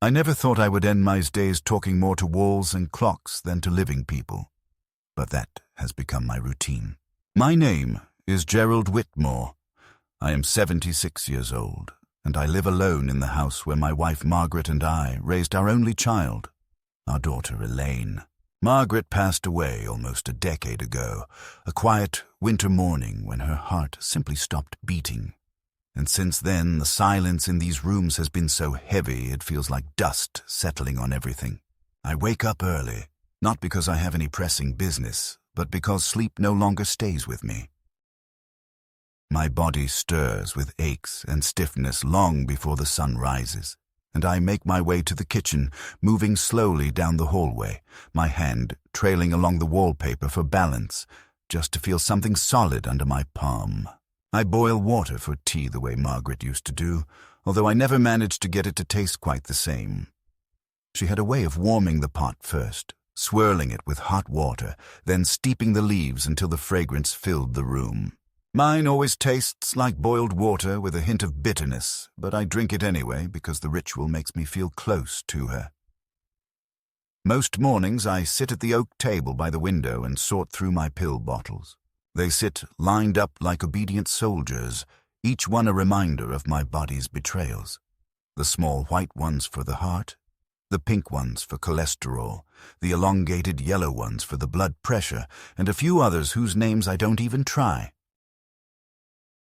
I never thought I would end my days talking more to walls and clocks than to living people, but that has become my routine. My name is Gerald Whitmore. I am 76 years old, and I live alone in the house where my wife Margaret and I raised our only child, our daughter Elaine. Margaret passed away almost a decade ago, a quiet winter morning when her heart simply stopped beating. And since then, the silence in these rooms has been so heavy it feels like dust settling on everything. I wake up early, not because I have any pressing business, but because sleep no longer stays with me. My body stirs with aches and stiffness long before the sun rises, and I make my way to the kitchen, moving slowly down the hallway, my hand trailing along the wallpaper for balance, just to feel something solid under my palm. I boil water for tea the way Margaret used to do, although I never managed to get it to taste quite the same. She had a way of warming the pot first, swirling it with hot water, then steeping the leaves until the fragrance filled the room. Mine always tastes like boiled water with a hint of bitterness, but I drink it anyway because the ritual makes me feel close to her. Most mornings I sit at the oak table by the window and sort through my pill bottles. They sit lined up like obedient soldiers, each one a reminder of my body's betrayals. The small white ones for the heart, the pink ones for cholesterol, the elongated yellow ones for the blood pressure, and a few others whose names I don't even try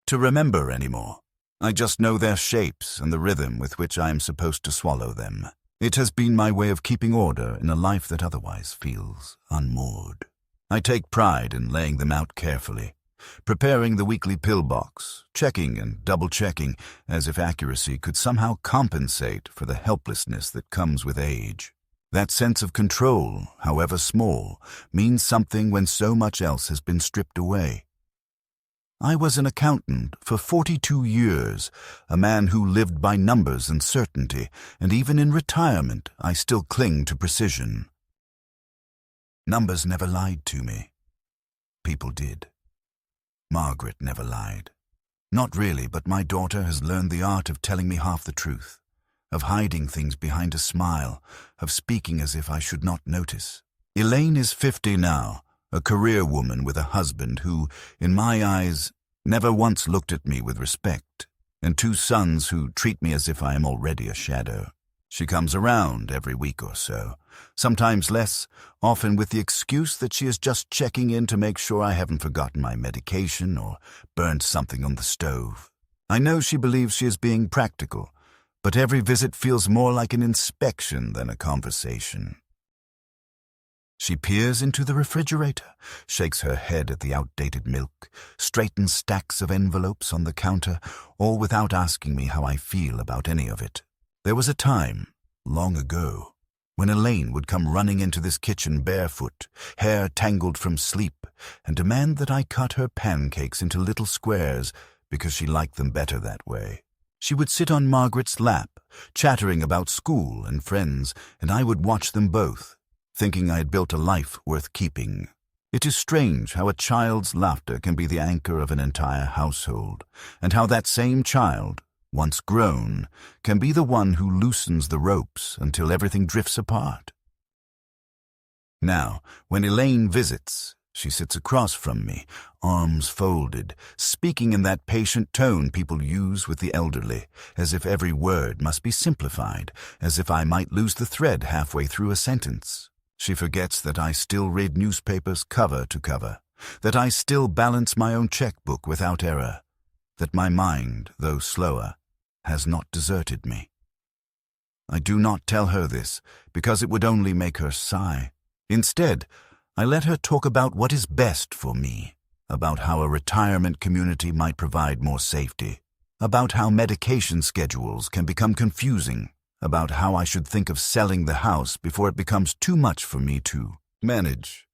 to remember anymore. I just know their shapes and the rhythm with which I am supposed to swallow them. It has been my way of keeping order in a life that otherwise feels unmoored. I take pride in laying them out carefully, preparing the weekly pill box, checking and double-checking as if accuracy could somehow compensate for the helplessness that comes with age. That sense of control, however small, means something when so much else has been stripped away. I was an accountant for 42 years, a man who lived by numbers and certainty, and even in retirement I still cling to precision. Numbers never lied to me. People did. Margaret never lied. Not really, but my daughter has learned the art of telling me half the truth, of hiding things behind a smile, of speaking as if I should not notice. Elaine is 50 now, a career woman with a husband who, in my eyes, never once looked at me with respect, and 2 sons who treat me as if I am already a shadow. She comes around every week or so, sometimes less, often with the excuse that she is just checking in to make sure I haven't forgotten my medication or burned something on the stove. I know she believes she is being practical, but every visit feels more like an inspection than a conversation. She peers into the refrigerator, shakes her head at the outdated milk, straightens stacks of envelopes on the counter, all without asking me how I feel about any of it. There was a time, long ago, when Elaine would come running into this kitchen barefoot, hair tangled from sleep, and demand that I cut her pancakes into little squares because she liked them better that way. She would sit on Margaret's lap, chattering about school and friends, and I would watch them both, thinking I had built a life worth keeping. It is strange how a child's laughter can be the anchor of an entire household, and how that same child, once grown, can be the one who loosens the ropes until everything drifts apart. Now, when Elaine visits, she sits across from me, arms folded, speaking in that patient tone people use with the elderly, as if every word must be simplified, as if I might lose the thread halfway through a sentence. She forgets that I still read newspapers cover to cover, that I still balance my own checkbook without error, that my mind, though slower, has not deserted me. I do not tell her this, because it would only make her sigh. Instead, I let her talk about what is best for me, about how a retirement community might provide more safety, about how medication schedules can become confusing, about how I should think of selling the house before it becomes too much for me to manage.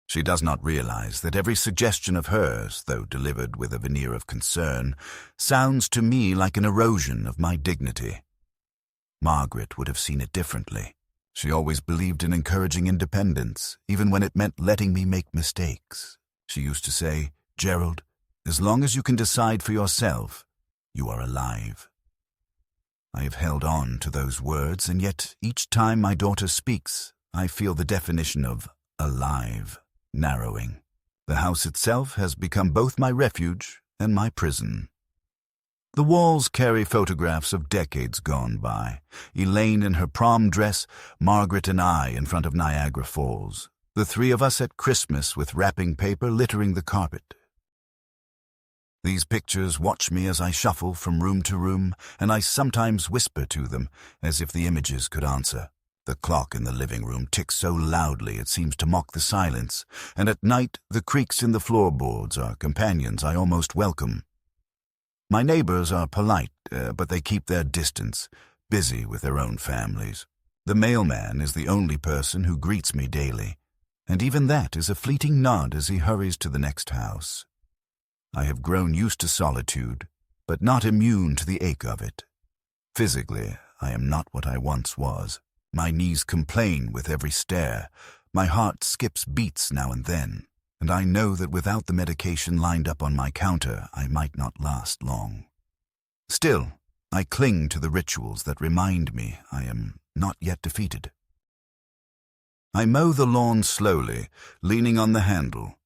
She does not realize that every suggestion of hers, though delivered with a veneer of concern, sounds to me like an erosion of my dignity. Margaret would have seen it differently. She always believed in encouraging independence, even when it meant letting me make mistakes. She used to say, "Gerald, as long as you can decide for yourself, you are alive." I have held on to those words, and yet each time my daughter speaks, I feel the definition of alive narrowing. The house itself has become both my refuge and my prison. The walls carry photographs of decades gone by. Elaine in her prom dress, Margaret and I in front of Niagara Falls. The three of us at Christmas with wrapping paper littering the carpet. These pictures watch me as I shuffle from room to room, and I sometimes whisper to them, as if the images could answer. The clock in the living room ticks so loudly it seems to mock the silence, and at night the creaks in the floorboards are companions I almost welcome. My neighbors are polite, but they keep their distance, busy with their own families. The mailman is the only person who greets me daily, and even that is a fleeting nod as he hurries to the next house. I have grown used to solitude, but not immune to the ache of it. Physically, I am not what I once was. My knees complain with every stare. My heart skips beats now and then, and I know that without the medication lined up on my counter, I might not last long. Still, I cling to the rituals that remind me I am not yet defeated. I mow the lawn slowly, leaning on the handle,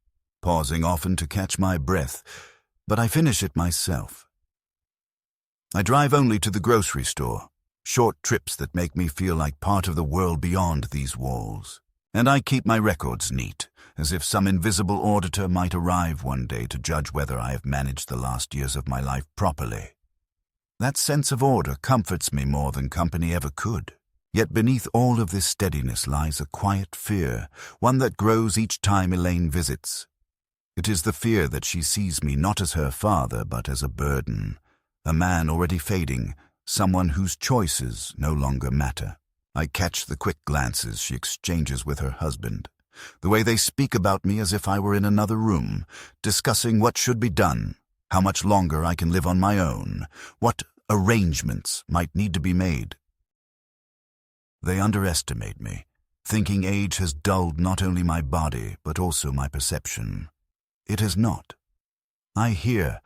pausing often to catch my breath, but I finish it myself. I drive only to the grocery store, short trips that make me feel like part of the world beyond these walls. And I keep my records neat, as if some invisible auditor might arrive one day to judge whether I have managed the last years of my life properly. That sense of order comforts me more than company ever could. Yet beneath all of this steadiness lies a quiet fear, one that grows each time Elaine visits. It is the fear that she sees me not as her father, but as a burden, a man already fading, someone whose choices no longer matter. I catch the quick glances she exchanges with her husband, the way they speak about me as if I were in another room, discussing what should be done, how much longer I can live on my own, what arrangements might need to be made. They underestimate me, thinking age has dulled not only my body, but also my perception. It has not. I hear,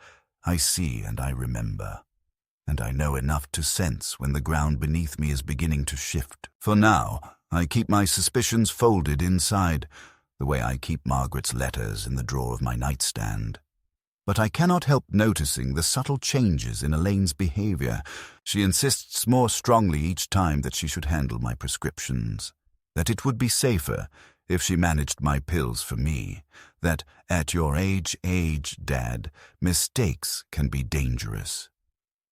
I see, and I remember. And I know enough to sense when the ground beneath me is beginning to shift. For now, I keep my suspicions folded inside, the way I keep Margaret's letters in the drawer of my nightstand. But I cannot help noticing the subtle changes in Elaine's behavior. She insists more strongly each time that she should handle my prescriptions, that it would be safer if she managed my pills for me, that at your age, Dad, mistakes can be dangerous.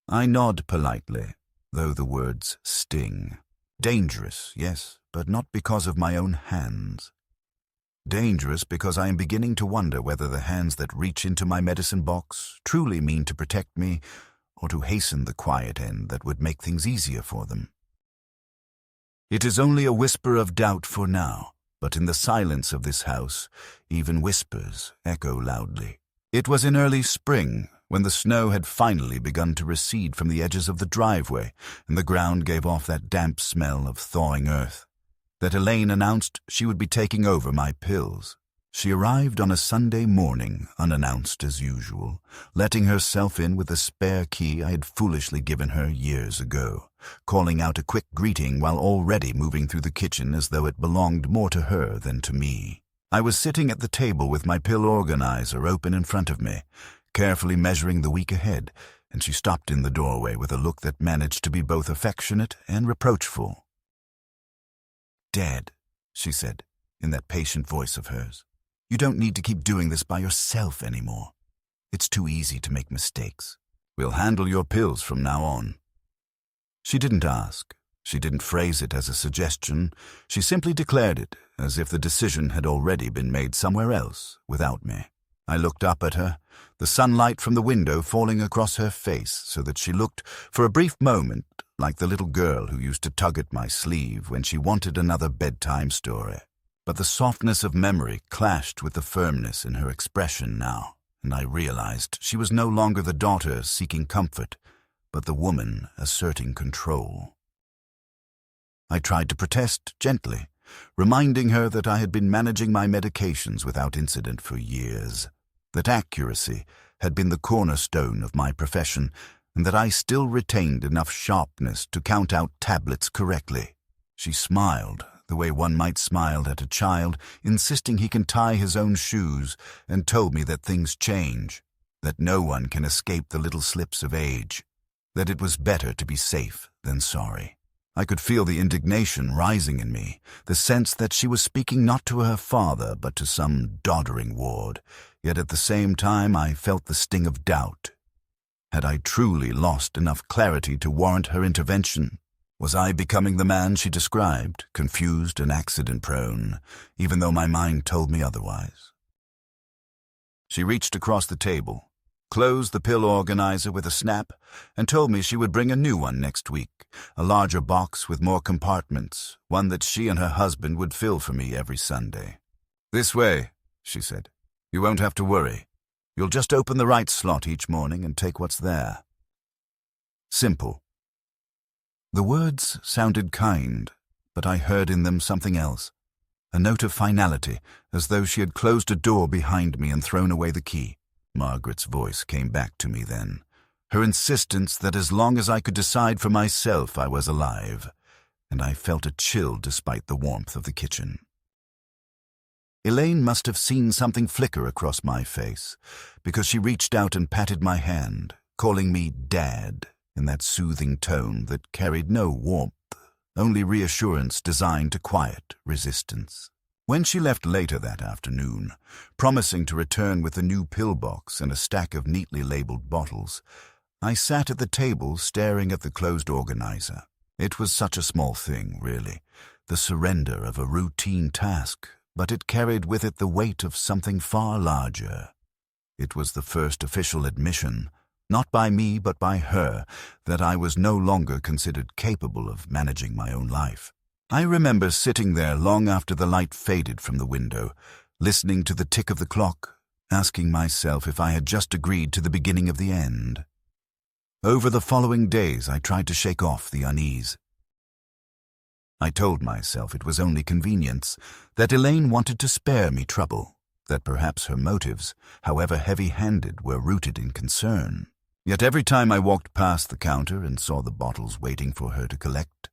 I nod politely, though the words sting. Dangerous, yes, but not because of my own hands. Dangerous because I am beginning to wonder whether the hands that reach into my medicine box truly mean to protect me or to hasten the quiet end that would make things easier for them. It is only a whisper of doubt for now, but in the silence of this house, even whispers echo loudly. It was in early spring, when the snow had finally begun to recede from the edges of the driveway and the ground gave off that damp smell of thawing earth, that Elaine announced she would be taking over my pills. She arrived on a Sunday morning, unannounced as usual, letting herself in with the spare key I had foolishly given her years ago, calling out a quick greeting while already moving through the kitchen as though it belonged more to her than to me. I was sitting at the table with my pill organizer open in front of me, carefully measuring the week ahead, and she stopped in the doorway with a look that managed to be both affectionate and reproachful. "Dad," she said, in that patient voice of hers, "you don't need to keep doing this by yourself anymore. It's too easy to make mistakes. We'll handle your pills from now on." She didn't ask. She didn't phrase it as a suggestion. She simply declared it, as if the decision had already been made somewhere else, without me. I looked up at her, the sunlight from the window falling across her face so that she looked, for a brief moment, like the little girl who used to tug at my sleeve when she wanted another bedtime story. But the softness of memory clashed with the firmness in her expression now, and I realized she was no longer the daughter seeking comfort, but the woman asserting control. I tried to protest gently, reminding her that I had been managing my medications without incident for years, that accuracy had been the cornerstone of my profession, and that I still retained enough sharpness to count out tablets correctly. She smiled, the way one might smile at a child, insisting he can tie his own shoes, and told me that things change, that no one can escape the little slips of age, that it was better to be safe than sorry. I could feel the indignation rising in me, the sense that she was speaking not to her father but to some doddering ward, yet at the same time I felt the sting of doubt. Had I truly lost enough clarity to warrant her intervention? Was I becoming the man she described, confused and accident-prone, even though my mind told me otherwise? She reached across the table, closed the pill organizer with a snap, and told me she would bring a new one next week, a larger box with more compartments, one that she and her husband would fill for me every Sunday. "This way," she said. "You won't have to worry. You'll just open the right slot each morning and take what's there." Simple. The words sounded kind, but I heard in them something else, a note of finality, as though she had closed a door behind me and thrown away the key. Margaret's voice came back to me then, her insistence that as long as I could decide for myself I was alive, and I felt a chill despite the warmth of the kitchen. Elaine must have seen something flicker across my face, because she reached out and patted my hand, calling me Dad in that soothing tone that carried no warmth, only reassurance designed to quiet resistance. When she left later that afternoon, promising to return with a new pill box and a stack of neatly labeled bottles, I sat at the table staring at the closed organizer. It was such a small thing, really, the surrender of a routine task, but it carried with it the weight of something far larger. It was the first official admission, not by me but by her, that I was no longer considered capable of managing my own life. I remember sitting there long after the light faded from the window, listening to the tick of the clock, asking myself if I had just agreed to the beginning of the end. Over the following days I tried to shake off the unease. I told myself it was only convenience, that Elaine wanted to spare me trouble, that perhaps her motives, however heavy-handed, were rooted in concern. Yet every time I walked past the counter and saw the bottles waiting for her to collect,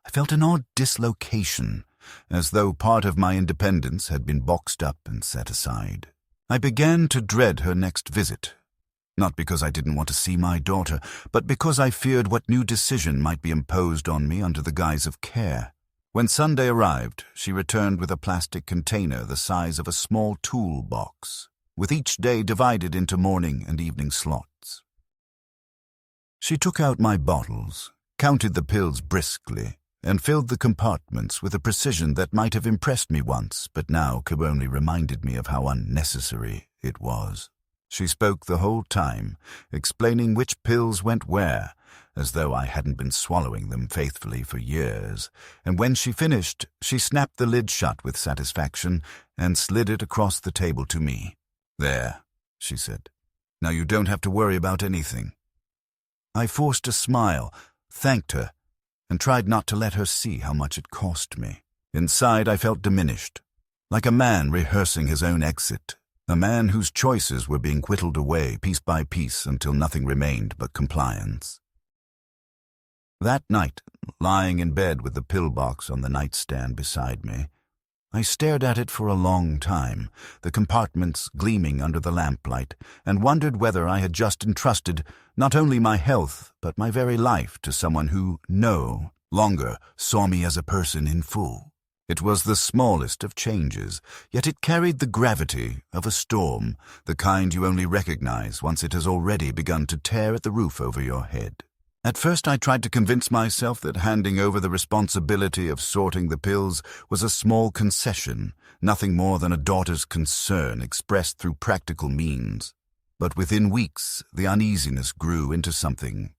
I felt an odd dislocation, as though part of my independence had been boxed up and set aside. I began to dread her next visit, not because I didn't want to see my daughter, but because I feared what new decision might be imposed on me under the guise of care. When Sunday arrived, she returned with a plastic container the size of a small tool box, with each day divided into morning and evening slots. She took out my bottles, counted the pills briskly, and filled the compartments with a precision that might have impressed me once, but now only reminded me of how unnecessary it was. She spoke the whole time, explaining which pills went where, as though I hadn't been swallowing them faithfully for years, and when she finished, she snapped the lid shut with satisfaction and slid it across the table to me. "There," she said. "Now you don't have to worry about anything." I forced a smile, thanked her, and tried not to let her see how much it cost me. Inside I felt diminished, like a man rehearsing his own exit, a man whose choices were being whittled away piece by piece until nothing remained but compliance. That night, lying in bed with the pill box on the nightstand beside me, I stared at it for a long time, the compartments gleaming under the lamplight, and wondered whether I had just entrusted not only my health but my very life to someone who no longer saw me as a person in full. It was the smallest of changes, yet it carried the gravity of a storm, the kind you only recognize once it has already begun to tear at the roof over your head. At first I tried to convince myself that handing over the responsibility of sorting the pills was a small concession, nothing more than a daughter's concern expressed through practical means. But within weeks the uneasiness grew into something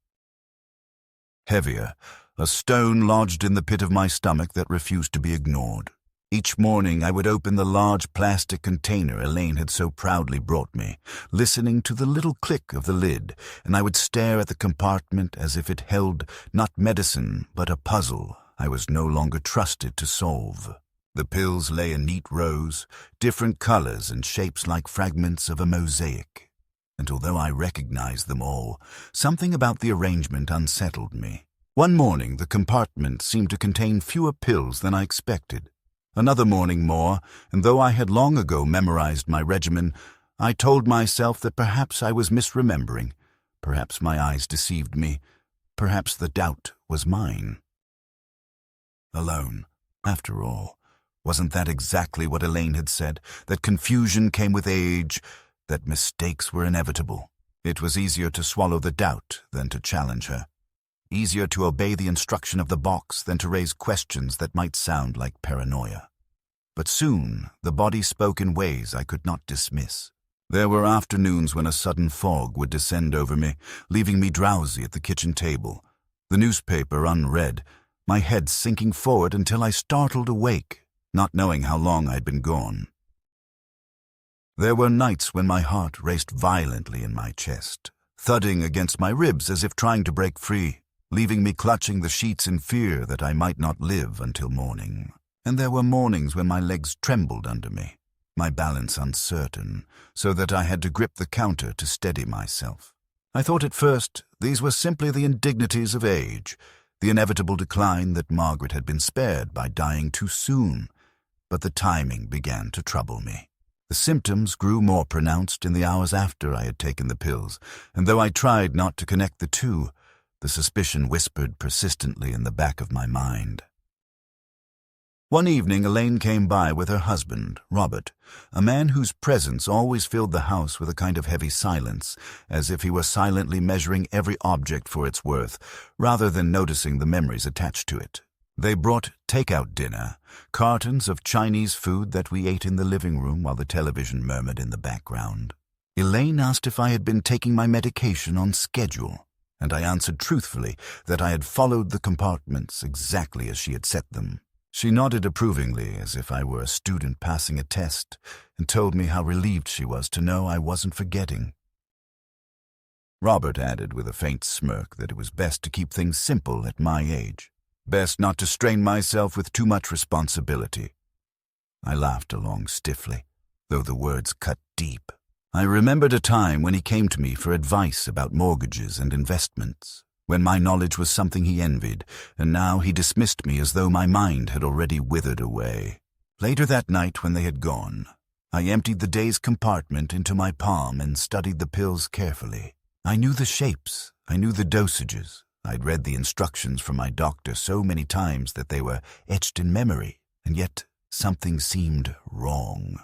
heavier, a stone lodged in the pit of my stomach that refused to be ignored. Each morning I would open the large plastic container Elaine had so proudly brought me, listening to the little click of the lid, and I would stare at the compartment as if it held not medicine but a puzzle I was no longer trusted to solve. The pills lay in neat rows, different colors and shapes like fragments of a mosaic. and although I recognized them all, something about the arrangement unsettled me. One morning, the compartment seemed to contain fewer pills than I expected. Another morning more, and though I had long ago memorized my regimen, I told myself that perhaps I was misremembering. Perhaps my eyes deceived me. Perhaps the doubt was mine. Alone, after all. Wasn't that exactly what Elaine had said? That confusion came with age, that mistakes were inevitable. It was easier to swallow the doubt than to challenge her. Easier to obey the instruction of the box than to raise questions that might sound like paranoia. But soon the body spoke in ways I could not dismiss. There were afternoons when a sudden fog would descend over me, leaving me drowsy at the kitchen table, the newspaper unread, my head sinking forward until I startled awake, not knowing how long I'd been gone. There were nights when my heart raced violently in my chest, thudding against my ribs as if trying to break free, leaving me clutching the sheets in fear that I might not live until morning. And there were mornings when my legs trembled under me, my balance uncertain, so that I had to grip the counter to steady myself. I thought at first these were simply the indignities of age, the inevitable decline that Margaret had been spared by dying too soon. But the timing began to trouble me. The symptoms grew more pronounced in the hours after I had taken the pills, and though I tried not to connect the two, the suspicion whispered persistently in the back of my mind. One evening Elaine came by with her husband, Robert, a man whose presence always filled the house with a kind of heavy silence, as if he were silently measuring every object for its worth, rather than noticing the memories attached to it. They brought take-out dinner, cartons of Chinese food that we ate in the living room while the television murmured in the background. Elaine asked if I had been taking my medication on schedule, and I answered truthfully that I had followed the compartments exactly as she had set them. She nodded approvingly, as if I were a student passing a test, and told me how relieved she was to know I wasn't forgetting. Robert added with a faint smirk that it was best to keep things simple at my age, best not to strain myself with too much responsibility. I laughed along stiffly, though the words cut deep. I remembered a time when he came to me for advice about mortgages and investments, when my knowledge was something he envied, and now he dismissed me as though my mind had already withered away. Later that night, when they had gone, I emptied the day's compartment into my palm and studied the pills carefully. I knew the shapes, I knew the dosages. I'd read the instructions from my doctor so many times that they were etched in memory, and yet something seemed wrong.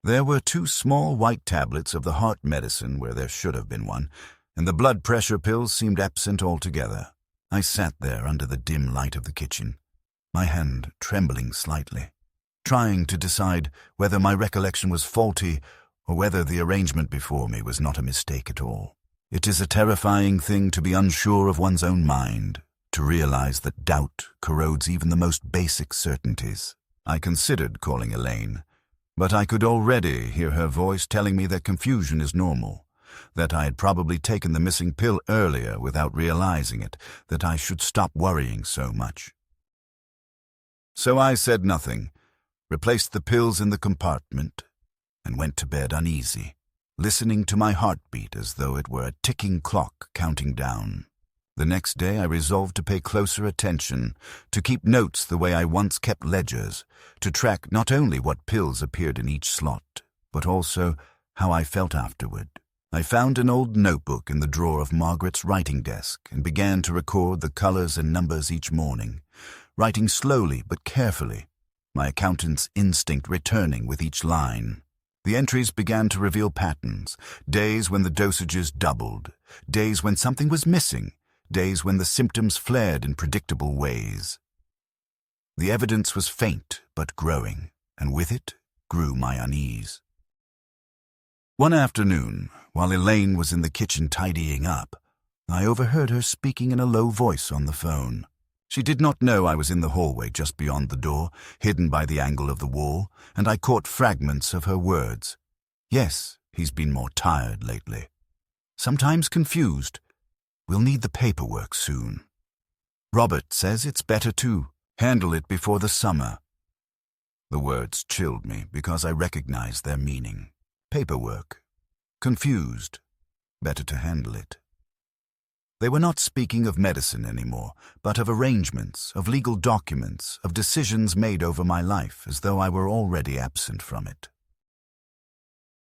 There were 2 small white tablets of the heart medicine where there should have been one, and the blood pressure pills seemed absent altogether. I sat there under the dim light of the kitchen, my hand trembling slightly, trying to decide whether my recollection was faulty or whether the arrangement before me was not a mistake at all. It is a terrifying thing to be unsure of one's own mind, to realize that doubt corrodes even the most basic certainties. I considered calling Elaine, but I could already hear her voice telling me that confusion is normal, that I had probably taken the missing pill earlier without realizing it, that I should stop worrying so much. So I said nothing, replaced the pills in the compartment, and went to bed uneasy, listening to my heartbeat as though it were a ticking clock counting down. The next day I resolved to pay closer attention, to keep notes the way I once kept ledgers, to track not only what pills appeared in each slot, but also how I felt afterward. I found an old notebook in the drawer of Margaret's writing desk and began to record the colors and numbers each morning, writing slowly but carefully, my accountant's instinct returning with each line. The entries began to reveal patterns, days when the dosages doubled, days when something was missing, days when the symptoms flared in predictable ways. The evidence was faint but growing, and with it grew my unease. One afternoon, while Elaine was in the kitchen tidying up, I overheard her speaking in a low voice on the phone. She did not know I was in the hallway just beyond the door, hidden by the angle of the wall, and I caught fragments of her words. Yes, he's been more tired lately. Sometimes confused. We'll need the paperwork soon. Robert says it's better to handle it before the summer. The words chilled me because I recognized their meaning. Paperwork. confused, better to handle it. They were not speaking of medicine anymore, but of arrangements, of legal documents, of decisions made over my life, as though I were already absent from it.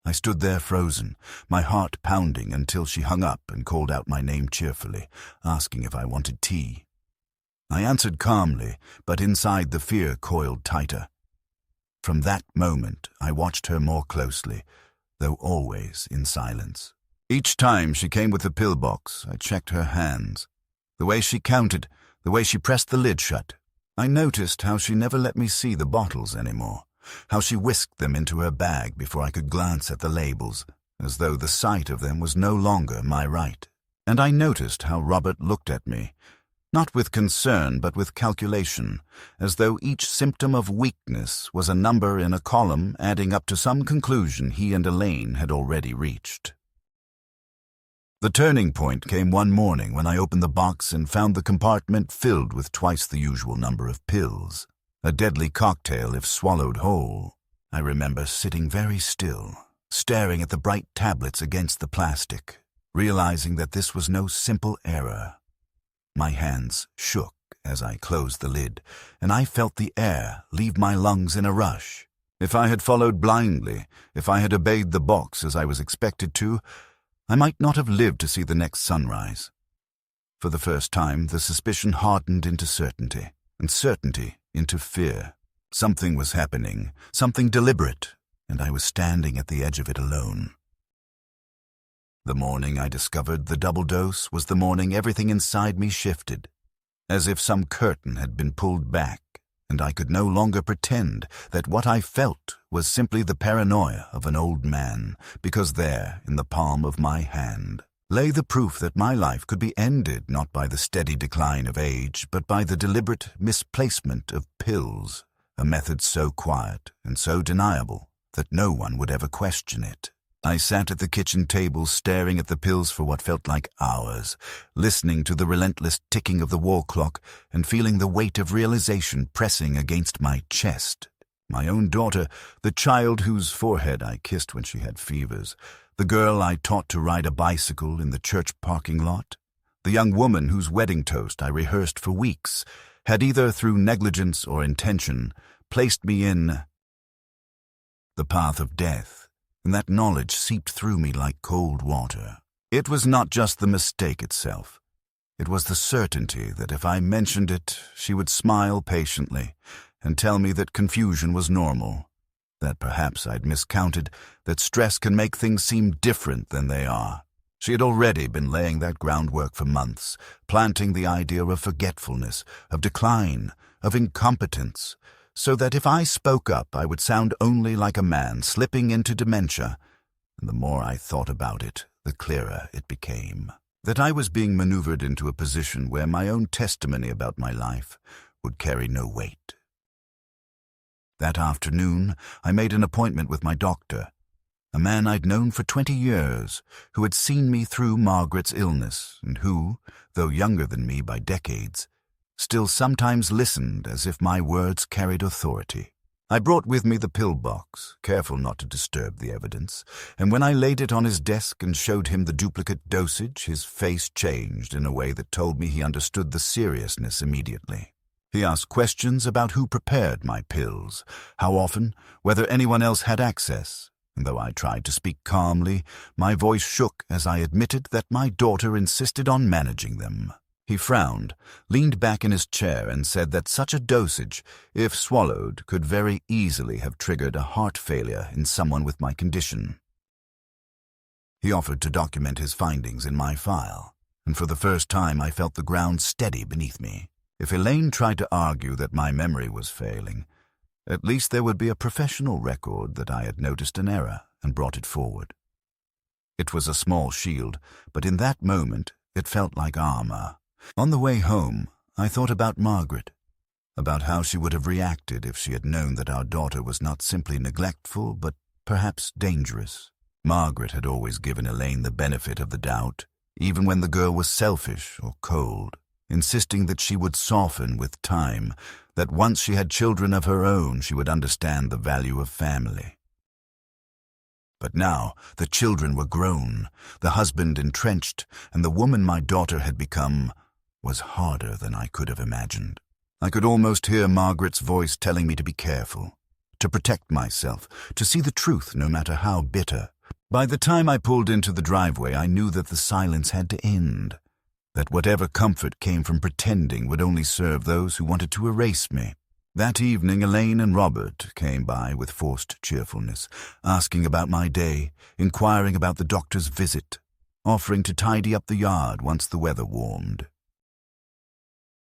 I stood there frozen, my heart pounding until she hung up and called out my name cheerfully, asking if I wanted tea. I answered calmly, but inside the fear coiled tighter. From that moment, I watched her more closely, though always in silence. Each time she came with the pill box, I checked her hands. The way she counted, the way she pressed the lid shut. I noticed how she never let me see the bottles anymore, how she whisked them into her bag before I could glance at the labels, as though the sight of them was no longer my right. And I noticed how Robert looked at me, not with concern but with calculation, as though each symptom of weakness was a number in a column adding up to some conclusion he and Elaine had already reached. The turning point came one morning when I opened the box and found the compartment filled with twice the usual number of pills, a deadly cocktail if swallowed whole. I remember sitting very still, staring at the bright tablets against the plastic, realizing that this was no simple error. My hands shook as I closed the lid, and I felt the air leave my lungs in a rush. If I had followed blindly, if I had obeyed the box as I was expected to, I might not have lived to see the next sunrise. For the first time, the suspicion hardened into certainty, and certainty into fear. Something was happening, something deliberate, and I was standing at the edge of it alone. The morning I discovered the double dose was the morning everything inside me shifted, as if some curtain had been pulled back, and I could no longer pretend that what I felt was simply the paranoia of an old man, because there, in the palm of my hand, lay the proof that my life could be ended not by the steady decline of age, but by the deliberate misplacement of pills, a method so quiet and so deniable that no one would ever question it. I sat at the kitchen table staring at the pills for what felt like hours, listening to the relentless ticking of the wall clock and feeling the weight of realization pressing against my chest. My own daughter, the child whose forehead I kissed when she had fevers, the girl I taught to ride a bicycle in the church parking lot, the young woman whose wedding toast I rehearsed for weeks, had either through negligence or intention placed me in the path of death. And that knowledge seeped through me like cold water. It was not just the mistake itself. It was the certainty that if I mentioned it, she would smile patiently and tell me that confusion was normal, that perhaps I'd miscounted, that stress can make things seem different than they are. She had already been laying that groundwork for months, planting the idea of forgetfulness, of decline, of incompetence, so that if I spoke up, I would sound only like a man slipping into dementia, and the more I thought about it, the clearer it became. That I was being maneuvered into a position where my own testimony about my life would carry no weight. That afternoon, I made an appointment with my doctor, a man I'd known for 20 years, who had seen me through Margaret's illness, and who, though younger than me by decades, still sometimes listened as if my words carried authority. I brought with me the pill box, careful not to disturb the evidence, and when I laid it on his desk and showed him the duplicate dosage, his face changed in a way that told me he understood the seriousness immediately. He asked questions about who prepared my pills, how often, whether anyone else had access, and though I tried to speak calmly, my voice shook as I admitted that my daughter insisted on managing them. He frowned, leaned back in his chair, and said that such a dosage, if swallowed, could very easily have triggered a heart failure in someone with my condition. He offered to document his findings in my file, and for the first time I felt the ground steady beneath me. If Elaine tried to argue that my memory was failing, at least there would be a professional record that I had noticed an error and brought it forward. It was a small shield, but in that moment it felt like armor. On the way home, I thought about Margaret, about how she would have reacted if she had known that our daughter was not simply neglectful, but perhaps dangerous. Margaret had always given Elaine the benefit of the doubt, even when the girl was selfish or cold, insisting that she would soften with time, that once she had children of her own, she would understand the value of family. But now the children were grown, the husband entrenched, and the woman my daughter had become was harder than I could have imagined. I could almost hear Margaret's voice telling me to be careful, to protect myself, to see the truth no matter how bitter. By the time I pulled into the driveway, I knew that the silence had to end, that whatever comfort came from pretending would only serve those who wanted to erase me. That evening, Elaine and Robert came by with forced cheerfulness, asking about my day, inquiring about the doctor's visit, offering to tidy up the yard once the weather warmed.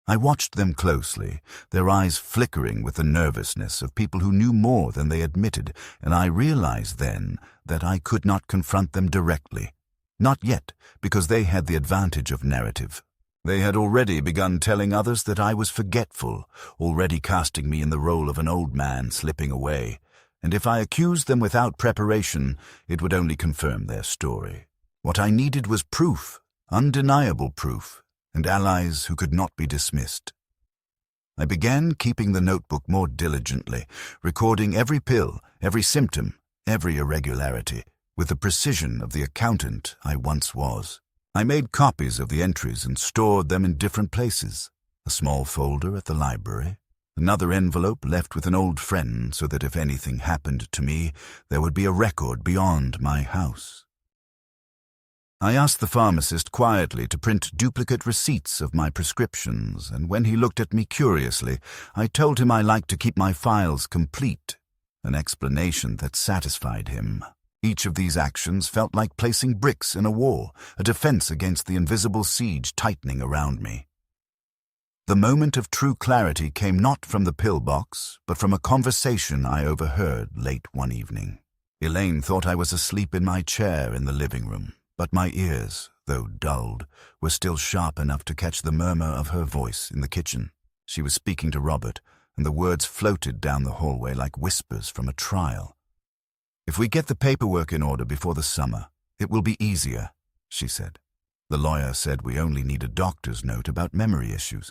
I watched them closely, their eyes flickering with the nervousness of people who knew more than they admitted, and I realized then that I could not confront them directly. Not yet, because they had the advantage of narrative. They had already begun telling others that I was forgetful, already casting me in the role of an old man slipping away, and if I accused them without preparation, it would only confirm their story. What I needed was proof, undeniable proof, and allies who could not be dismissed. I began keeping the notebook more diligently, recording every pill, every symptom, every irregularity, with the precision of the accountant I once was. I made copies of the entries and stored them in different places. A small folder at the library, another envelope left with an old friend so that if anything happened to me, there would be a record beyond my house. I asked the pharmacist quietly to print duplicate receipts of my prescriptions, and when he looked at me curiously, I told him I liked to keep my files complete, an explanation that satisfied him. Each of these actions felt like placing bricks in a wall, a defense against the invisible siege tightening around me. The moment of true clarity came not from the pillbox, but from a conversation I overheard late one evening. Elaine thought I was asleep in my chair in the living room, but my ears, though dulled, were still sharp enough to catch the murmur of her voice in the kitchen. She was speaking to Robert, and the words floated down the hallway like whispers from a trial. "If we get the paperwork in order before the summer, it will be easier," she said. "The lawyer said we only need a doctor's note about memory issues.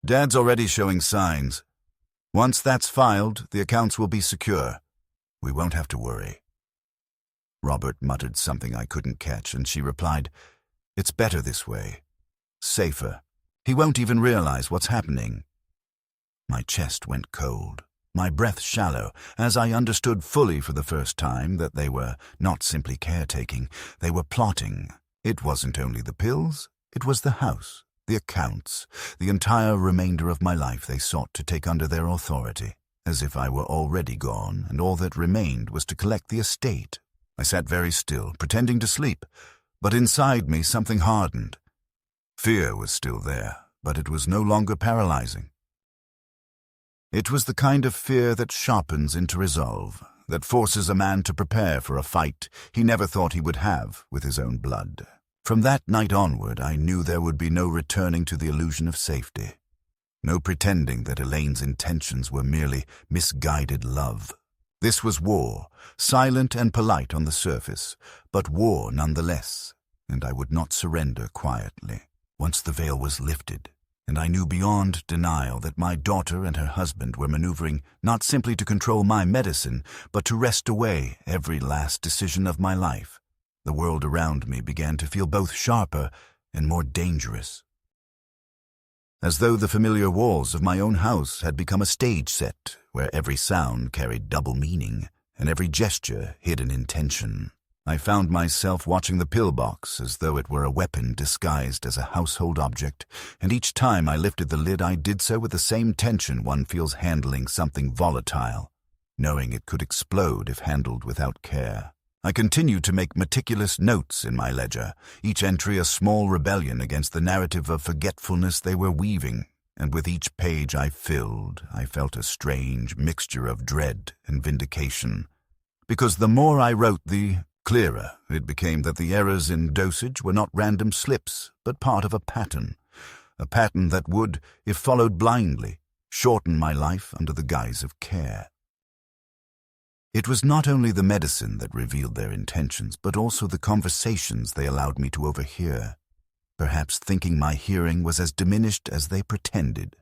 Dad's already showing signs. Once that's filed, the accounts will be secure. We won't have to worry." Robert muttered something I couldn't catch, and she replied, "It's better this way. Safer. He won't even realize what's happening." My chest went cold, my breath shallow, as I understood fully for the first time that they were not simply caretaking, they were plotting. It wasn't only the pills, it was the house, the accounts, the entire remainder of my life they sought to take under their authority, as if I were already gone, and all that remained was to collect the estate. I sat very still, pretending to sleep, but inside me something hardened. Fear was still there, but it was no longer paralyzing. It was the kind of fear that sharpens into resolve, that forces a man to prepare for a fight he never thought he would have with his own blood. From that night onward, I knew there would be no returning to the illusion of safety, no pretending that Elaine's intentions were merely misguided love. This was war, silent and polite on the surface, but war nonetheless, and I would not surrender quietly. Once the veil was lifted, and I knew beyond denial that my daughter and her husband were maneuvering not simply to control my medicine, but to wrest away every last decision of my life, the world around me began to feel both sharper and more dangerous. As though the familiar walls of my own house had become a stage set where every sound carried double meaning and every gesture hid an intention. I found myself watching the pillbox as though it were a weapon disguised as a household object, and each time I lifted the lid I did so with the same tension one feels handling something volatile, knowing it could explode if handled without care. I continued to make meticulous notes in my ledger, each entry a small rebellion against the narrative of forgetfulness they were weaving, and with each page I filled, I felt a strange mixture of dread and vindication. Because the more I wrote, the clearer it became that the errors in dosage were not random slips, but part of a pattern that would, if followed blindly, shorten my life under the guise of care. It was not only the medicine that revealed their intentions, but also the conversations they allowed me to overhear, perhaps thinking my hearing was as diminished as they pretended,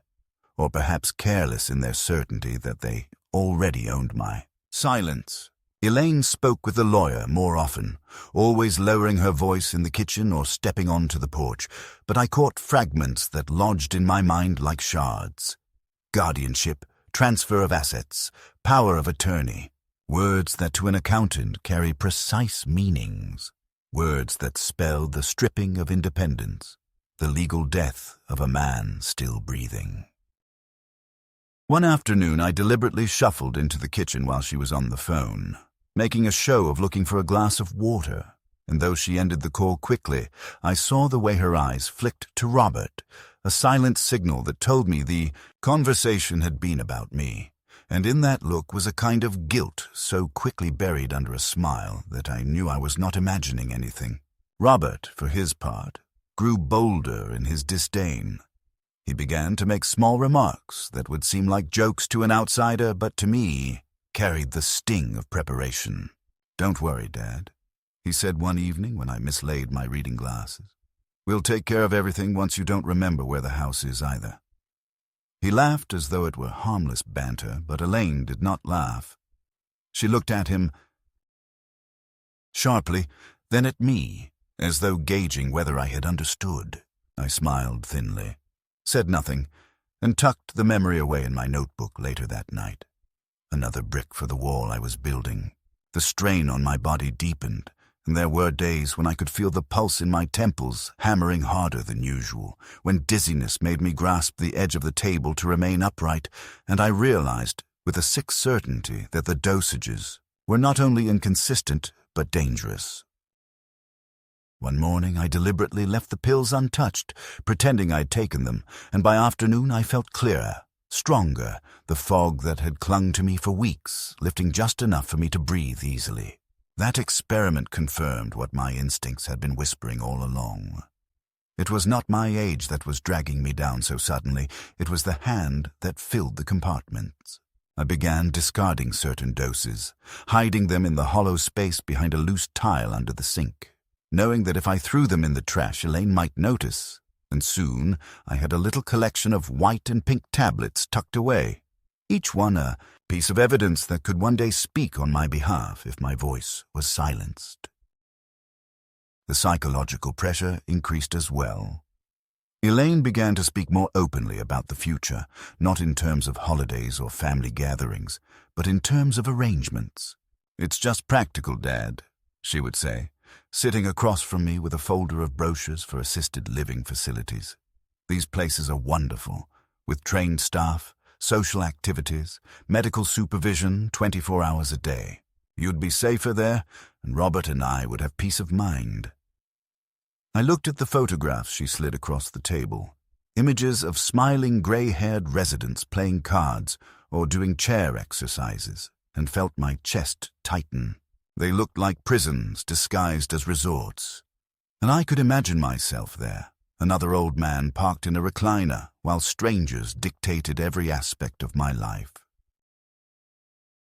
or perhaps careless in their certainty that they already owned my silence. Elaine spoke with the lawyer more often, always lowering her voice in the kitchen or stepping onto the porch, but I caught fragments that lodged in my mind like shards. Guardianship, transfer of assets, power of attorney, words that to an accountant carry precise meanings, words that spell the stripping of independence, the legal death of a man still breathing. One afternoon I deliberately shuffled into the kitchen while she was on the phone, making a show of looking for a glass of water, and though she ended the call quickly, I saw the way her eyes flicked to Robert, a silent signal that told me the conversation had been about me, and in that look was a kind of guilt so quickly buried under a smile that I knew I was not imagining anything. Robert, for his part, grew bolder in his disdain. He began to make small remarks that would seem like jokes to an outsider, but to me carried the sting of preparation. "Don't worry, Dad," he said one evening when I mislaid my reading glasses. "We'll take care of everything once you don't remember where the house is either." He laughed as though it were harmless banter, but Elaine did not laugh. She looked at him sharply, then at me, as though gauging whether I had understood. I smiled thinly, said nothing, and tucked the memory away in my notebook later that night. Another brick for the wall I was building. The strain on my body deepened, and there were days when I could feel the pulse in my temples hammering harder than usual, when dizziness made me grasp the edge of the table to remain upright, and I realized with a sick certainty that the dosages were not only inconsistent but dangerous. One morning I deliberately left the pills untouched, pretending I'd taken them, and by afternoon I felt clearer, stronger, the fog that had clung to me for weeks, lifting just enough for me to breathe easily. That experiment confirmed what my instincts had been whispering all along. It was not my age that was dragging me down so suddenly, it was the hand that filled the compartments. I began discarding certain doses, hiding them in the hollow space behind a loose tile under the sink, knowing that if I threw them in the trash, Elaine might notice, and soon I had a little collection of white and pink tablets tucked away, each one a piece of evidence that could one day speak on my behalf if my voice was silenced. The psychological pressure increased as well. Elaine began to speak more openly about the future, not in terms of holidays or family gatherings, but in terms of arrangements. "It's just practical, Dad," she would say, sitting across from me with a folder of brochures for assisted living facilities. "These places are wonderful, with trained staff, social activities, medical supervision 24 hours a day. You'd be safer there, and Robert and I would have peace of mind." I looked at the photographs she slid across the table, images of smiling gray-haired residents playing cards or doing chair exercises, and felt my chest tighten. They looked like prisons disguised as resorts, and I could imagine myself there, another old man parked in a recliner while strangers dictated every aspect of my life.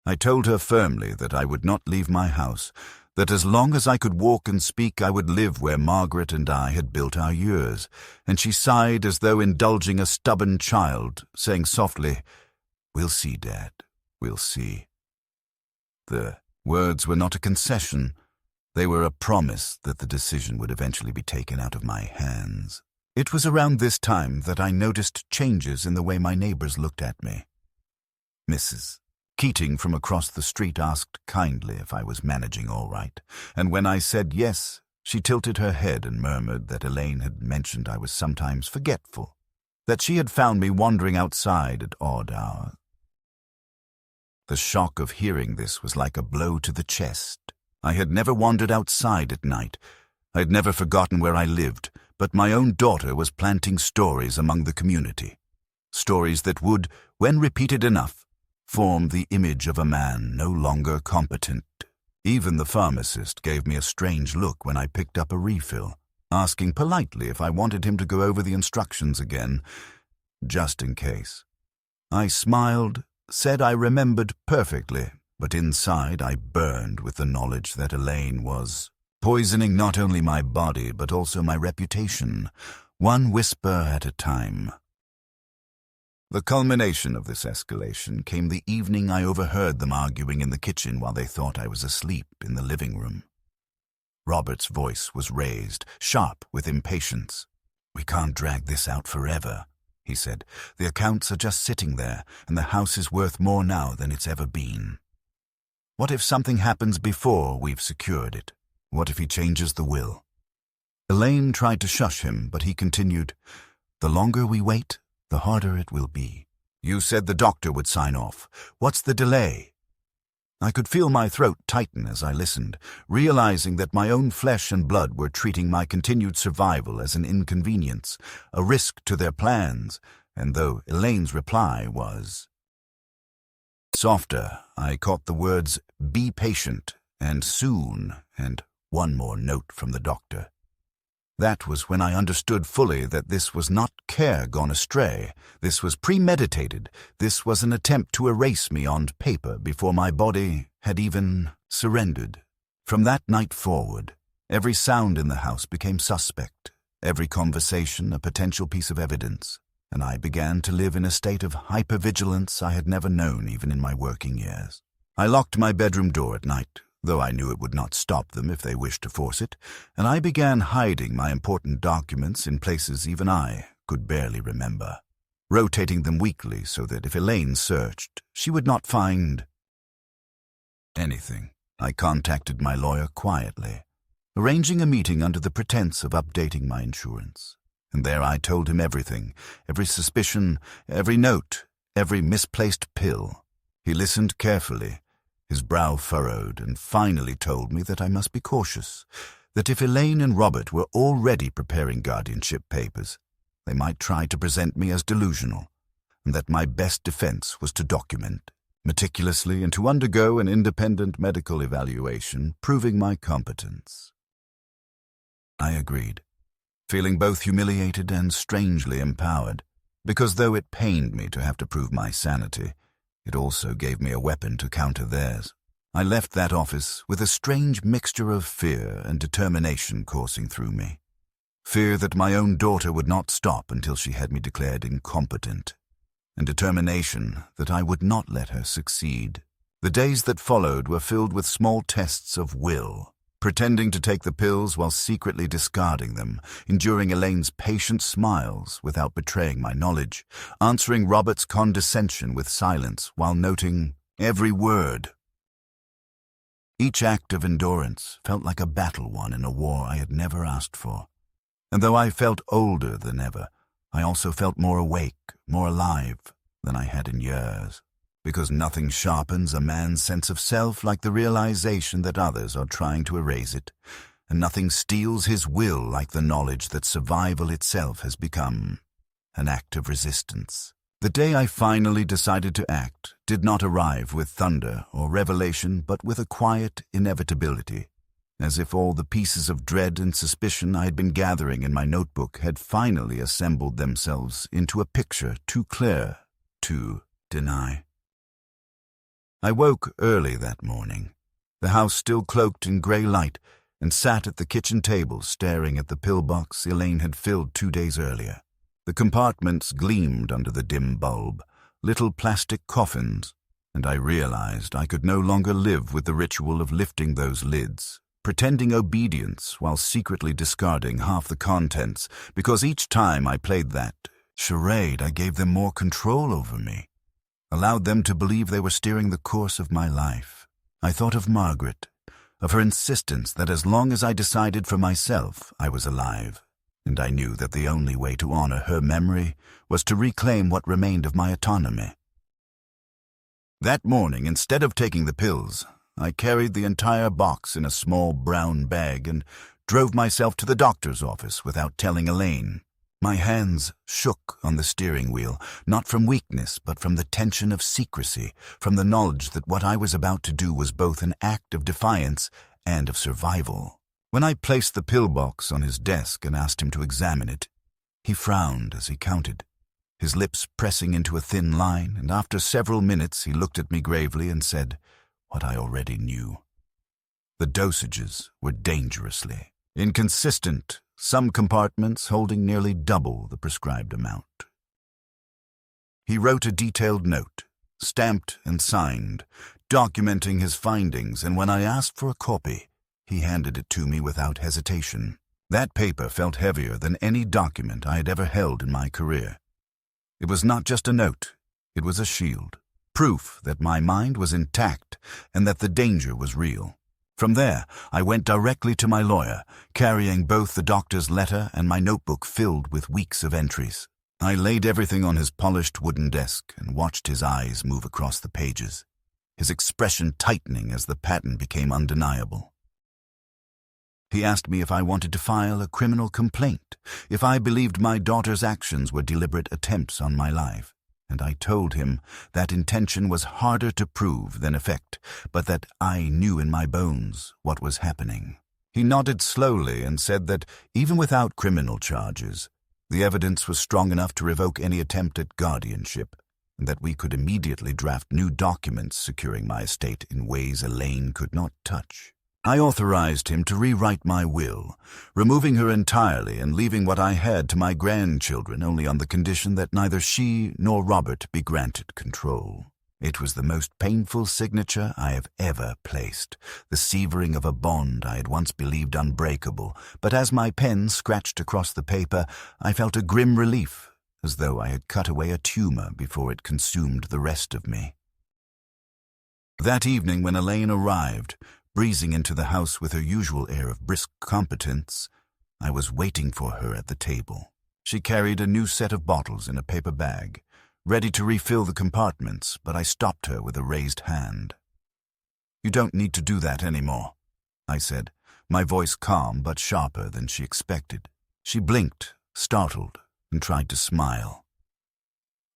I told her firmly that I would not leave my house, that as long as I could walk and speak I would live where Margaret and I had built our years, and she sighed as though indulging a stubborn child, saying softly, "We'll see, Dad, we'll see." The words were not a concession. They were a promise that the decision would eventually be taken out of my hands. It was around this time that I noticed changes in the way my neighbors looked at me. Mrs. Keating from across the street asked kindly if I was managing all right, and when I said yes, she tilted her head and murmured that Elaine had mentioned I was sometimes forgetful, that she had found me wandering outside at odd hours. The shock of hearing this was like a blow to the chest. I had never wandered outside at night. I had never forgotten where I lived, but my own daughter was planting stories among the community. Stories that would, when repeated enough, form the image of a man no longer competent. Even the pharmacist gave me a strange look when I picked up a refill, asking politely if I wanted him to go over the instructions again, just in case. I smiled, said I remembered perfectly, but inside I burned with the knowledge that Elaine was poisoning not only my body but also my reputation, one whisper at a time. The culmination of this escalation came the evening I overheard them arguing in the kitchen while they thought I was asleep in the living room. Robert's voice was raised, sharp with impatience. "We can't drag this out forever," he said. "The accounts are just sitting there, and the house is worth more now than it's ever been. What if something happens before we've secured it? What if he changes the will?" Elaine tried to shush him, but he continued, "The longer we wait, the harder it will be. You said the doctor would sign off. What's the delay?" I could feel my throat tighten as I listened, realizing that my own flesh and blood were treating my continued survival as an inconvenience, a risk to their plans, and though Elaine's reply was softer, I caught the words, "Be patient," and "soon," and one more note from the doctor. That was when I understood fully that this was not care gone astray. This was premeditated. This was an attempt to erase me on paper before my body had even surrendered. From that night forward, every sound in the house became suspect, every conversation a potential piece of evidence, and I began to live in a state of hypervigilance I had never known even in my working years. I locked my bedroom door at night, though I knew it would not stop them if they wished to force it, and I began hiding my important documents in places even I could barely remember, rotating them weekly so that if Elaine searched, she would not find anything. I contacted my lawyer quietly, arranging a meeting under the pretense of updating my insurance, and there I told him everything, every suspicion, every note, every misplaced pill. He listened carefully, his brow furrowed, and finally told me that I must be cautious, that if Elaine and Robert were already preparing guardianship papers, they might try to present me as delusional, and that my best defense was to document meticulously and to undergo an independent medical evaluation proving my competence. I agreed, feeling both humiliated and strangely empowered, because though it pained me to have to prove my sanity, it also gave me a weapon to counter theirs. I left that office with a strange mixture of fear and determination coursing through me. Fear that my own daughter would not stop until she had me declared incompetent, and determination that I would not let her succeed. The days that followed were filled with small tests of will, pretending to take the pills while secretly discarding them, enduring Elaine's patient smiles without betraying my knowledge, answering Robert's condescension with silence while noting every word. Each act of endurance felt like a battle won in a war I had never asked for. And though I felt older than ever, I also felt more awake, more alive than I had in years. Because nothing sharpens a man's sense of self like the realization that others are trying to erase it, and nothing steels his will like the knowledge that survival itself has become an act of resistance. The day I finally decided to act did not arrive with thunder or revelation, but with a quiet inevitability, as if all the pieces of dread and suspicion I had been gathering in my notebook had finally assembled themselves into a picture too clear to deny. I woke early that morning, the house still cloaked in grey light, and sat at the kitchen table staring at the pillbox Elaine had filled 2 days earlier. The compartments gleamed under the dim bulb, little plastic coffins, and I realized I could no longer live with the ritual of lifting those lids, pretending obedience while secretly discarding half the contents, because each time I played that charade I gave them more control over me, allowed them to believe they were steering the course of my life. I thought of Margaret, of her insistence that as long as I decided for myself, I was alive, and I knew that the only way to honor her memory was to reclaim what remained of my autonomy. That morning, instead of taking the pills, I carried the entire box in a small brown bag and drove myself to the doctor's office without telling Elaine. My hands shook on the steering wheel, not from weakness, but from the tension of secrecy, from the knowledge that what I was about to do was both an act of defiance and of survival. When I placed the pillbox on his desk and asked him to examine it, he frowned as he counted, his lips pressing into a thin line, and after several minutes he looked at me gravely and said what I already knew. The dosages were dangerously inconsistent, some compartments holding nearly double the prescribed amount. He wrote a detailed note, stamped and signed, documenting his findings, and when I asked for a copy, he handed it to me without hesitation. That paper felt heavier than any document I had ever held in my career. It was not just a note, it was a shield, proof that my mind was intact and that the danger was real. From there, I went directly to my lawyer, carrying both the doctor's letter and my notebook filled with weeks of entries. I laid everything on his polished wooden desk and watched his eyes move across the pages, his expression tightening as the pattern became undeniable. He asked me if I wanted to file a criminal complaint, if I believed my daughter's actions were deliberate attempts on my life, and I told him that intention was harder to prove than effect, but that I knew in my bones what was happening. He nodded slowly and said that, even without criminal charges, the evidence was strong enough to revoke any attempt at guardianship, and that we could immediately draft new documents securing my estate in ways Elaine could not touch. I authorized him to rewrite my will, removing her entirely and leaving what I had to my grandchildren only on the condition that neither she nor Robert be granted control. It was the most painful signature I have ever placed, the severing of a bond I had once believed unbreakable, but as my pen scratched across the paper, I felt a grim relief, as though I had cut away a tumor before it consumed the rest of me. That evening when Elaine arrived, breezing into the house with her usual air of brisk competence, I was waiting for her at the table. She carried a new set of bottles in a paper bag, ready to refill the compartments, but I stopped her with a raised hand. "You don't need to do that anymore," I said, my voice calm but sharper than she expected. She blinked, startled, and tried to smile.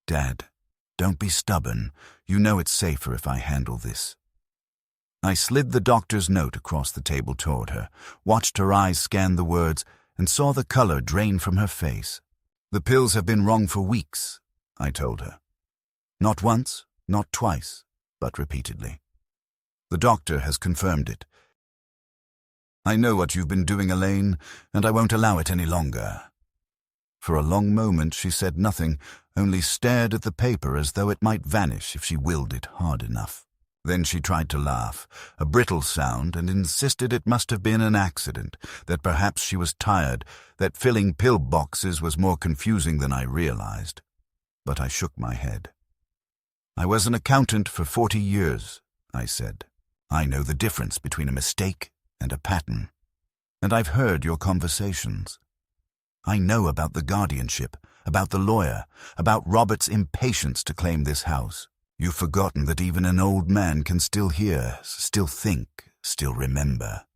"Dad, don't be stubborn. You know it's safer if I handle this." I slid the doctor's note across the table toward her, watched her eyes scan the words, and saw the color drain from her face. "The pills have been wrong for weeks," I told her. "Not once, not twice, but repeatedly. The doctor has confirmed it. I know what you've been doing, Elaine, and I won't allow it any longer." For a long moment she said nothing, only stared at the paper as though it might vanish if she willed it hard enough. Then she tried to laugh, a brittle sound, and insisted it must have been an accident, that perhaps she was tired, that filling pill boxes was more confusing than I realized. But I shook my head. "I was an accountant for 40 years, I said. "I know the difference between a mistake and a pattern. And I've heard your conversations. I know about the guardianship, about the lawyer, about Robert's impatience to claim this house. You've forgotten that even an old man can still hear, still think, still remember."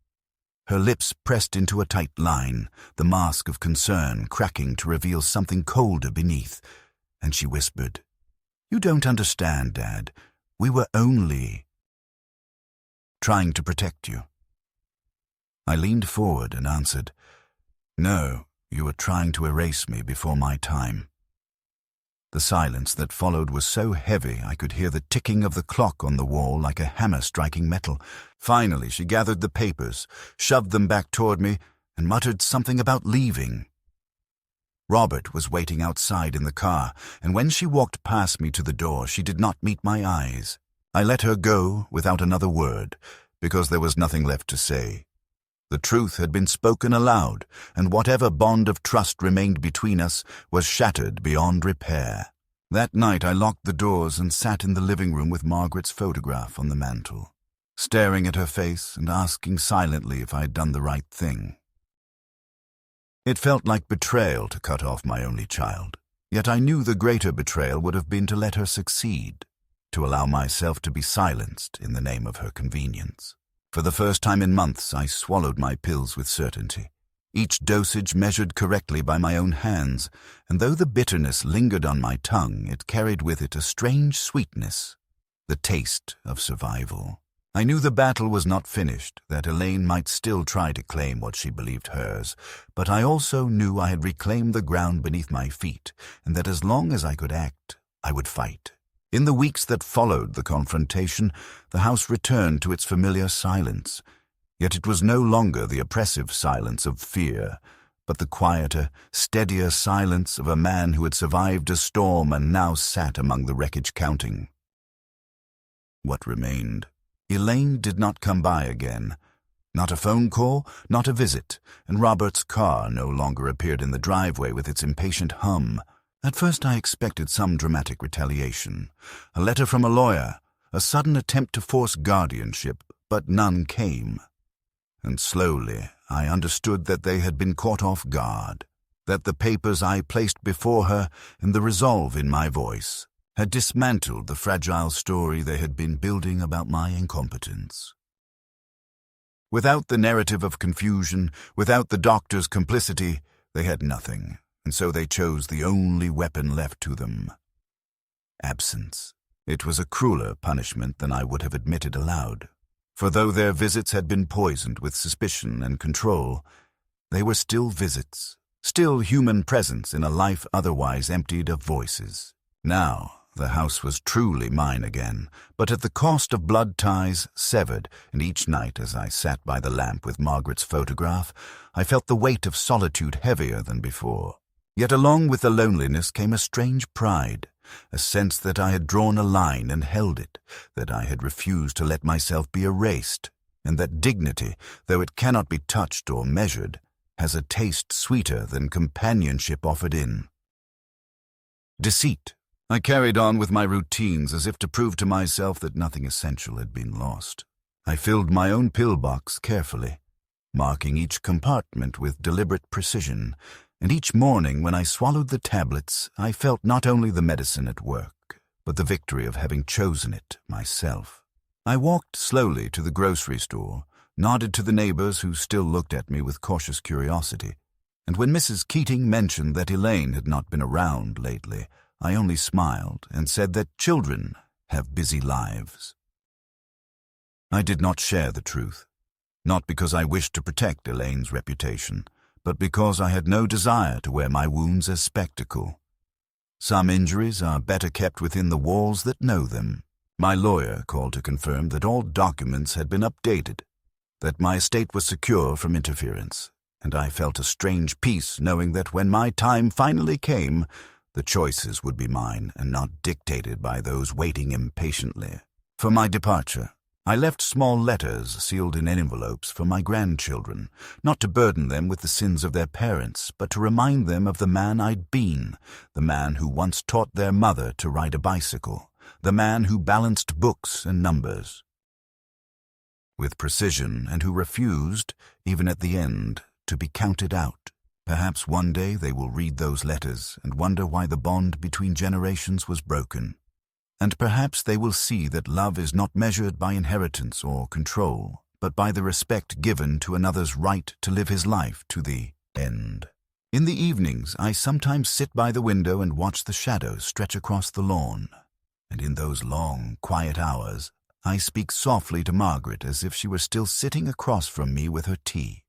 Her lips pressed into a tight line, the mask of concern cracking to reveal something colder beneath, and she whispered, "You don't understand, Dad. We were only trying to protect you." I leaned forward and answered, "No, you were trying to erase me before my time." The silence that followed was so heavy I could hear the ticking of the clock on the wall like a hammer striking metal. Finally, she gathered the papers, shoved them back toward me, and muttered something about leaving. Robert was waiting outside in the car, and when she walked past me to the door, she did not meet my eyes. I let her go without another word, because there was nothing left to say. The truth had been spoken aloud, and whatever bond of trust remained between us was shattered beyond repair. That night I locked the doors and sat in the living room with Margaret's photograph on the mantel, staring at her face and asking silently if I had done the right thing. It felt like betrayal to cut off my only child, yet I knew the greater betrayal would have been to let her succeed, to allow myself to be silenced in the name of her convenience. For the first time in months, I swallowed my pills with certainty, each dosage measured correctly by my own hands, and though the bitterness lingered on my tongue, it carried with it a strange sweetness, the taste of survival. I knew the battle was not finished, that Elaine might still try to claim what she believed hers, but I also knew I had reclaimed the ground beneath my feet, and that as long as I could act, I would fight. In the weeks that followed the confrontation, the house returned to its familiar silence. Yet it was no longer the oppressive silence of fear, but the quieter, steadier silence of a man who had survived a storm and now sat among the wreckage counting. What remained? Elaine did not come by again. Not a phone call, not a visit, and Robert's car no longer appeared in the driveway with its impatient hum. At first I expected some dramatic retaliation, a letter from a lawyer, a sudden attempt to force guardianship, but none came. And slowly I understood that they had been caught off guard, that the papers I placed before her and the resolve in my voice had dismantled the fragile story they had been building about my incompetence. Without the narrative of confusion, without the doctor's complicity, they had nothing, and so they chose the only weapon left to them: absence. It was a crueler punishment than I would have admitted aloud, for though their visits had been poisoned with suspicion and control, they were still visits, still human presence in a life otherwise emptied of voices. Now the house was truly mine again, but at the cost of blood ties severed, and each night as I sat by the lamp with Margaret's photograph, I felt the weight of solitude heavier than before. Yet along with the loneliness came a strange pride, a sense that I had drawn a line and held it, that I had refused to let myself be erased, and that dignity, though it cannot be touched or measured, has a taste sweeter than companionship offered in. Deceit. I carried on with my routines as if to prove to myself that nothing essential had been lost. I filled my own pill-box carefully, marking each compartment with deliberate precision, and each morning when I swallowed the tablets, I felt not only the medicine at work, but the victory of having chosen it myself. I walked slowly to the grocery store, nodded to the neighbors who still looked at me with cautious curiosity, and when Mrs. Keating mentioned that Elaine had not been around lately, I only smiled and said that children have busy lives. I did not share the truth, not because I wished to protect Elaine's reputation, but because I had no desire to wear my wounds as spectacle. Some injuries are better kept within the walls that know them. My lawyer called to confirm that all documents had been updated, that my estate was secure from interference, and I felt a strange peace knowing that when my time finally came, the choices would be mine and not dictated by those waiting impatiently. For my departure, I left small letters sealed in envelopes for my grandchildren, not to burden them with the sins of their parents, but to remind them of the man I'd been, the man who once taught their mother to ride a bicycle, the man who balanced books and numbers with precision and who refused, even at the end, to be counted out. Perhaps one day they will read those letters and wonder why the bond between generations was broken. And perhaps they will see that love is not measured by inheritance or control, but by the respect given to another's right to live his life to the end. In the evenings, I sometimes sit by the window and watch the shadows stretch across the lawn. And in those long, quiet hours, I speak softly to Margaret as if she were still sitting across from me with her tea.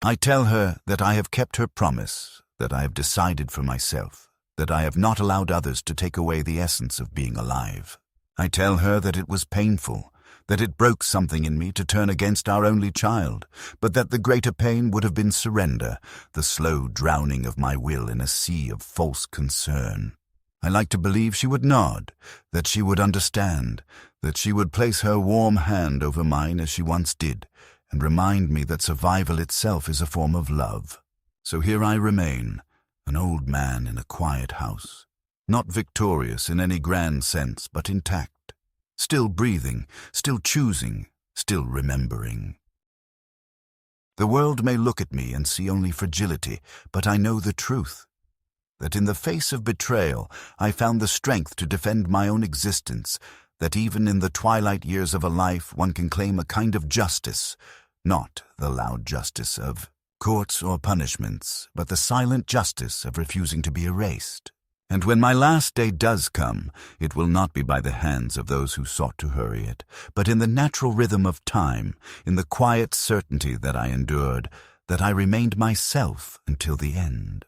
I tell her that I have kept her promise, that I have decided for myself, that I have not allowed others to take away the essence of being alive. I tell her that it was painful, that it broke something in me to turn against our only child, but that the greater pain would have been surrender, the slow drowning of my will in a sea of false concern. I like to believe she would nod, that she would understand, that she would place her warm hand over mine as she once did, and remind me that survival itself is a form of love. So here I remain, an old man in a quiet house, not victorious in any grand sense, but intact, still breathing, still choosing, still remembering. The world may look at me and see only fragility, but I know the truth, that in the face of betrayal I found the strength to defend my own existence, that even in the twilight years of a life one can claim a kind of justice, not the loud justice of courts or punishments, but the silent justice of refusing to be erased. And when my last day does come, it will not be by the hands of those who sought to hurry it, but in the natural rhythm of time, in the quiet certainty that I endured, that I remained myself until the end.